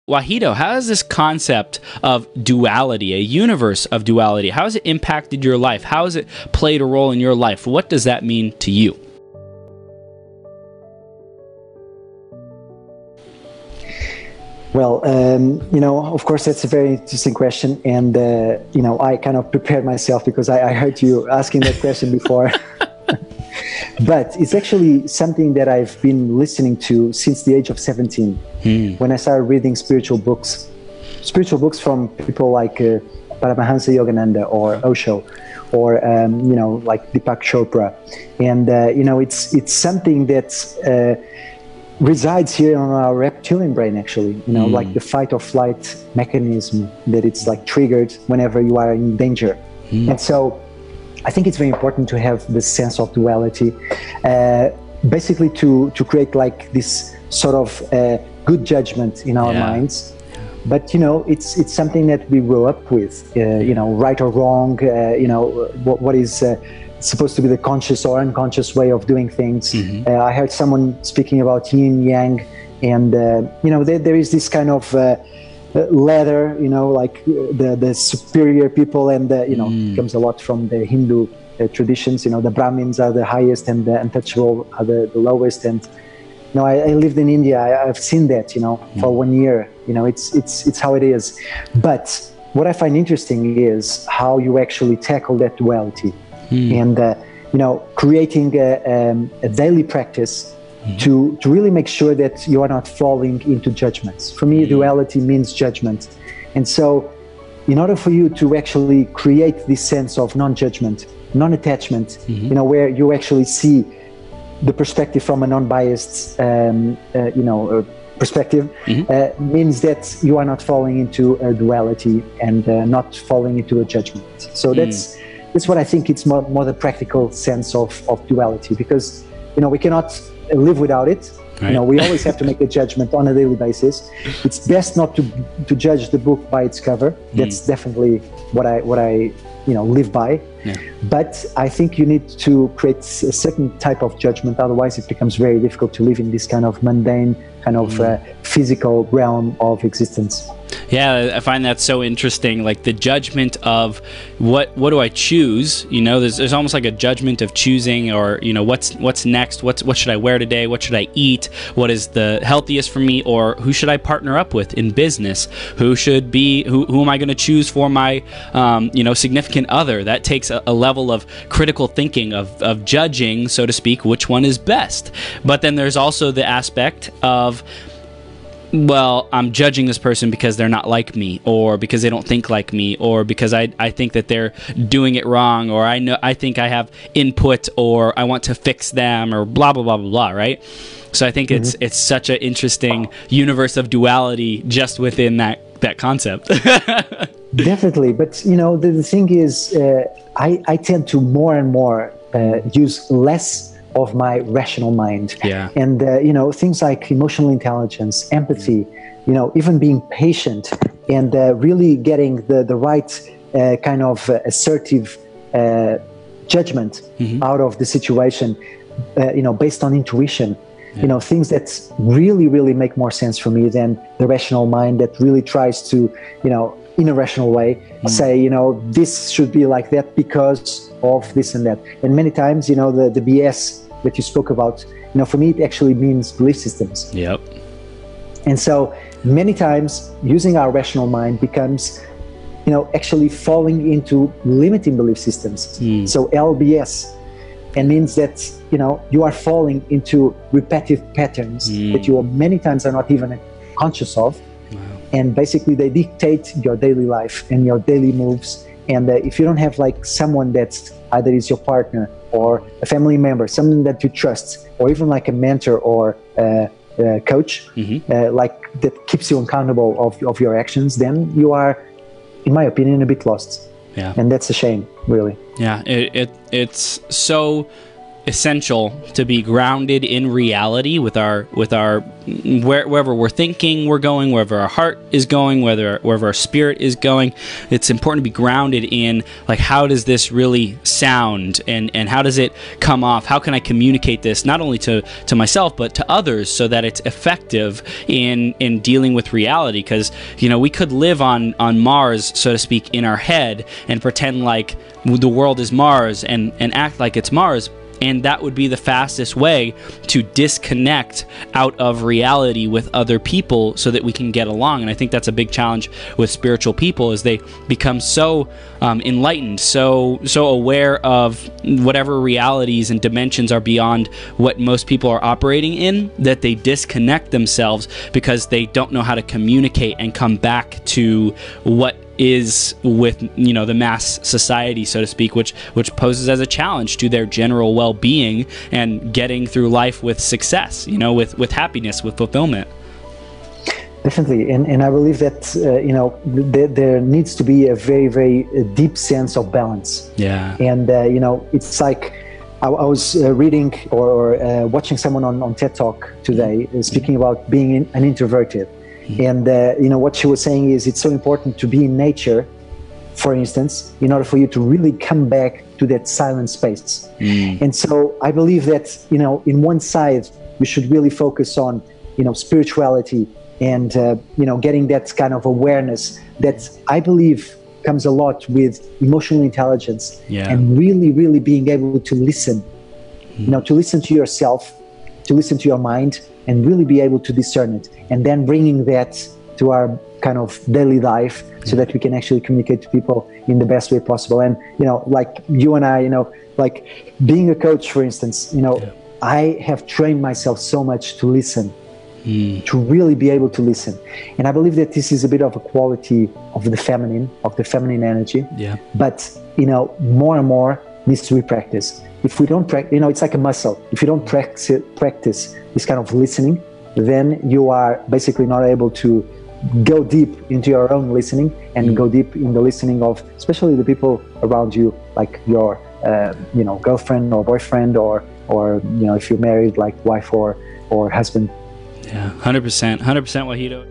Wahido, how has this concept of duality, a universe of duality, how has it impacted your life? How has it played a role in your life? What does that mean to you? Well, of course, that's a very interesting question. And, I kind of prepared myself because I heard you asking that question before. But it's actually something that I've been listening to since the age of 17, when I started reading spiritual books from people like Paramahansa Yogananda or Osho, or, like Deepak Chopra. And, it's something that resides here on our reptilian brain, actually, like the fight or flight mechanism that it's like triggered whenever you are in danger. And so I think it's very important to have this sense of duality, basically to create like this sort of good judgment in our minds. But, it's something that we grow up with, right or wrong, what is supposed to be the conscious or unconscious way of doing things. I heard someone speaking about yin yang, and there is this kind of ladder, like the superior people, and comes a lot from the Hindu traditions. The Brahmins are the highest, and the untouchable are the lowest. And I lived in India. I've seen that, for 1 year. It's how it is. But what I find interesting is how you actually tackle that duality. And creating a daily practice to really make sure that you are not falling into judgments. For me, duality means judgment. And so in order for you to actually create this sense of non-judgment, non-attachment, where you actually see the perspective from a non-biased perspective, means that you are not falling into a duality and not falling into a judgment. So that's what I think. It's more the practical sense of duality, because we cannot live without it. Right. We always have to make a judgment on a daily basis. It's best not to judge the book by its cover. That's definitely what I live by. But I think you need to create a certain type of judgment, otherwise it becomes very difficult to live in this kind of mundane, kind of physical realm of existence. Yeah, I find that so interesting. Like the judgment of what do I choose? There's almost like a judgment of choosing, or what's next? What should I wear today? What should I eat? What is the healthiest for me? Or who should I partner up with in business? Who am I going to choose for my significant other? That takes a level of critical thinking, of judging, so to speak, which one is best. But then there's also the aspect of, well, I'm judging this person because they're not like me, or because they don't think like me, or because I think that they're doing it wrong, or I think I have input, or I want to fix them, or blah blah blah blah blah, right? So I think it's such an interesting universe of duality just within that concept. Definitely, but the thing is, I tend to more and more use less of my rational mind. And things like emotional intelligence, empathy, even being patient, and really getting the right kind of assertive judgment out of the situation, based on intuition. Things that really, really make more sense for me than the rational mind that really tries to, in a rational way, say, this should be like that because of this and that. And many times, the BS that you spoke about, for me, it actually means belief systems. Yep. And so many times using our rational mind becomes, actually falling into limiting belief systems. So LBS, and means that, you are falling into repetitive patterns that you many times are not even conscious of. Wow. And basically they dictate your daily life and your daily moves. And if you don't have like someone that either is your partner or a family member, someone that you trust, or even like a mentor or a coach, like that keeps you accountable of your actions, then you are, in my opinion, a bit lost. Yeah. And that's a shame, really. Yeah, it's so essential to be grounded in reality with our wherever we're thinking we're going, wherever our heart is going, wherever our spirit is going. It's important to be grounded in, like, how does this really sound, and how does it come off? How can I communicate this not only to myself but to others, so that it's effective in dealing with reality? Because, you know, we could live on Mars, so to speak, in our head and pretend like the world is Mars and act like it's Mars. And that would be the fastest way to disconnect out of reality with other people so that we can get along. And I think that's a big challenge with spiritual people, is they become so enlightened, so aware of whatever realities and dimensions are beyond what most people are operating in, that they disconnect themselves because they don't know how to communicate and come back to what is with, you know, the mass society, so to speak, which poses as a challenge to their general well-being and getting through life with success, you know, with happiness, with fulfillment. Definitely, and I believe that you know, there needs to be a very, very deep sense of balance. Yeah. And you know, it's like I was reading or watching someone on TED Talk today speaking about being an introverted. And you know, what she was saying is it's so important to be in nature, for instance, in order for you to really come back to that silent space. And so I believe that, you know, in one side we should really focus on, you know, spirituality and you know, getting that kind of awareness that I believe comes a lot with emotional intelligence. And really being able to listen, you know, to listen to yourself, to listen to your mind, and really be able to discern it, and then bringing that to our kind of daily life so that we can actually communicate to people in the best way possible. And, you know, like you and I, you know, like being a coach, for instance, you know, I have trained myself so much to listen, to really be able to listen. And I believe that this is a bit of a quality of the feminine energy. But, you know, more and more needs to be practiced. If we don't practice, you know, it's like a muscle. If you don't practice this kind of listening, then you are basically not able to go deep into your own listening and go deep in the listening of, especially the people around you, like your, you know, girlfriend or boyfriend, or you know, if you're married, like wife or husband. Yeah, 100%, Wahido.